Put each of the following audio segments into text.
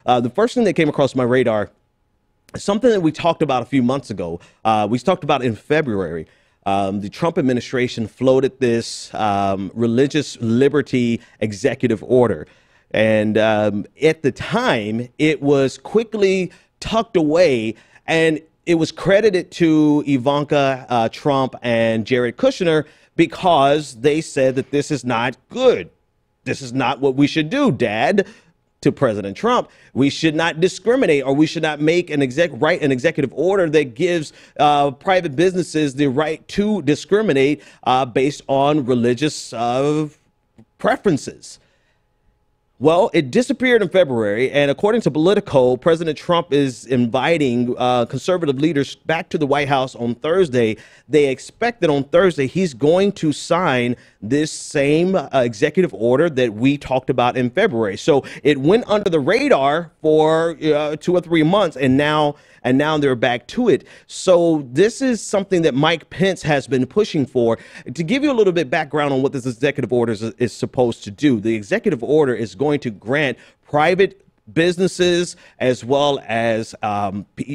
the first thing that came across my radar is something that we talked about a few months ago. We talked about in February. The Trump administration floated this religious liberty executive order. And at the time, it was quickly tucked away, and it was credited to Ivanka Trump and Jared Kushner because they said that this is not good. This is not what we should do, Dad, to President Trump. We should not discriminate, or we should not make an executive order that gives private businesses the right to discriminate based on religious preferences. Well, it disappeared in February, and according to Politico, President Trump is inviting conservative leaders back to the White House on Thursday. They expect that on Thursday he's going to sign this same executive order that we talked about in February. So it went under the radar for 2 or 3 months, and now they're back to it. So this is something that Mike Pence has been pushing for. To give you a little bit background on what this executive order is supposed to do, the executive order is going to grant private businesses as well as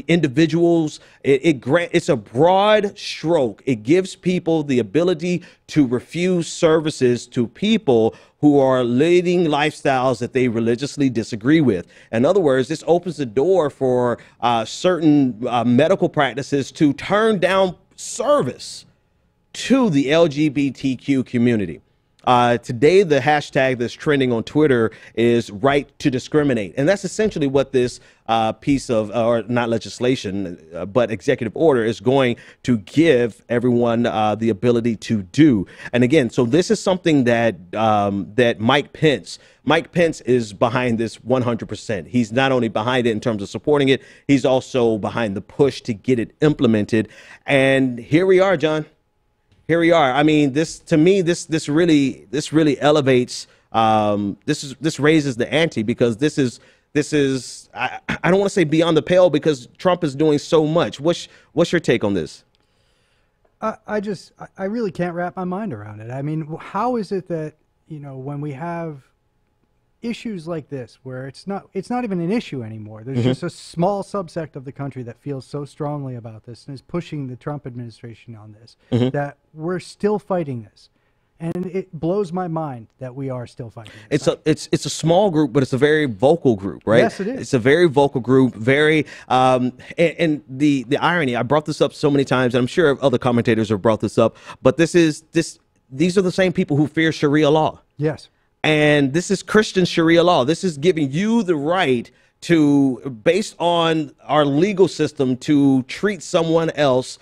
individuals. It's a broad stroke. It gives people the ability to refuse services to people who are leading lifestyles that they religiously disagree with. In other words, this opens the door for certain medical practices to turn down service to the LGBTQ community. Today, the hashtag that's trending on Twitter is right to discriminate. And that's essentially what this piece of, or not legislation, but executive order is going to give everyone the ability to do. And again, so this is something that that Mike Pence is behind this 100%. He's not only behind it in terms of supporting it, he's also behind the push to get it implemented. And here we are, John. Here we are. I mean, this to me, this really elevates. This raises the ante, because this is I don't want to say beyond the pale, because Trump is doing so much. What's your take on this? I really can't wrap my mind around it. I mean, how is it that, when we have issues like this, where it's not even an issue anymore, there's just a small subsect of the country that feels so strongly about this and is pushing the Trump administration on this, that we're still fighting this. And it blows my mind that we are still fighting this. It's a small group, but it's a very vocal group, right? Yes, it is. It's a very vocal group, very and the irony, I brought this up so many times, and I'm sure other commentators have brought this up, but these are the same people who fear Sharia law. Yes. And this is Christian Sharia law. This is giving you the right to, based on our legal system, to treat someone else,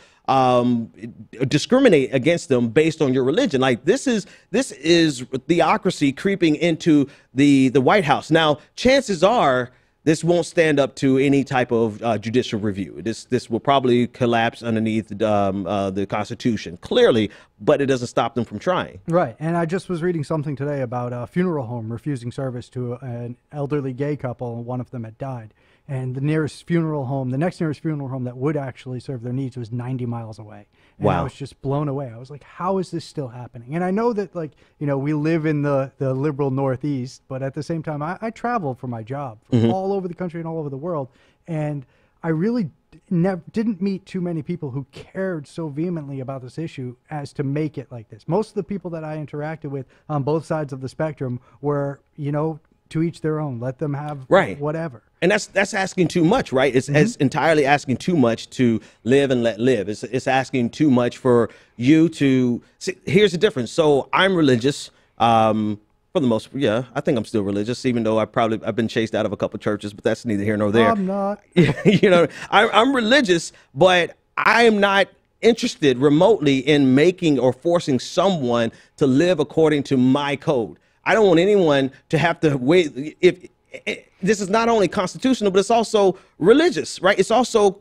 discriminate against them based on your religion. Like, this is theocracy creeping into the White House. Now, chances are this won't stand up to any type of judicial review. This will probably collapse underneath the Constitution, clearly, but it doesn't stop them from trying. Right. And I just was reading something today about a funeral home refusing service to an elderly gay couple, and one of them had died. And the next nearest funeral home that would actually serve their needs was 90 miles away. And wow. I was just blown away. I was like, how is this still happening? And I know that, like, we live in the liberal Northeast, but at the same time, I travel for my job from all over the country and all over the world. And I really didn't meet too many people who cared so vehemently about this issue as to make it like this. Most of the people that I interacted with on both sides of the spectrum were, to each their own. Let them have whatever. And that's asking too much, right? It's entirely asking too much to live and let live. It's asking too much for you to see. Here's the difference. So I'm religious, for the most. Yeah, I think I'm still religious, even though I've been chased out of a couple churches, but that's neither here nor there. I'm not. I'm religious, but I am not interested remotely in making or forcing someone to live according to my code. I don't want anyone to have to wait. This is not only constitutional, but it's also religious, right? It's also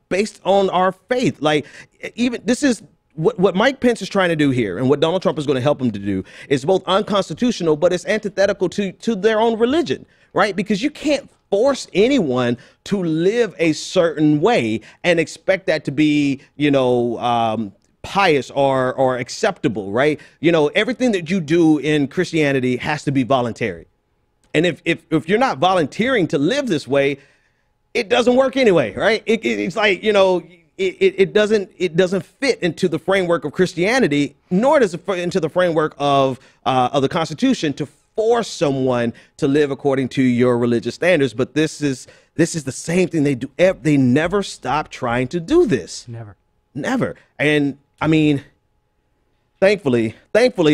based on our faith. Like, even this is what Mike Pence is trying to do here, and what Donald Trump is going to help him to do, is both unconstitutional, but it's antithetical to their own religion, right? Because you can't force anyone to live a certain way and expect that to be, pious or acceptable, right? Everything that you do in Christianity has to be voluntary. And if you're not volunteering to live this way, it doesn't work anyway, right? It's like, you know, it doesn't fit into the framework of Christianity, nor does it fit into the framework of the Constitution to force someone to live according to your religious standards. But this is the same thing they do. They never stop trying to do this. Never. And I mean, thankfully,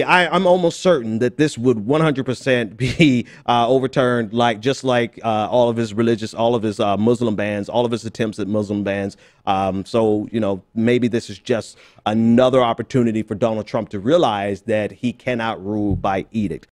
I'm almost certain that this would 100% be overturned, just like all of his Muslim bans, all of his attempts at Muslim bans. So, you know, maybe this is just another opportunity for Donald Trump to realize that he cannot rule by edict.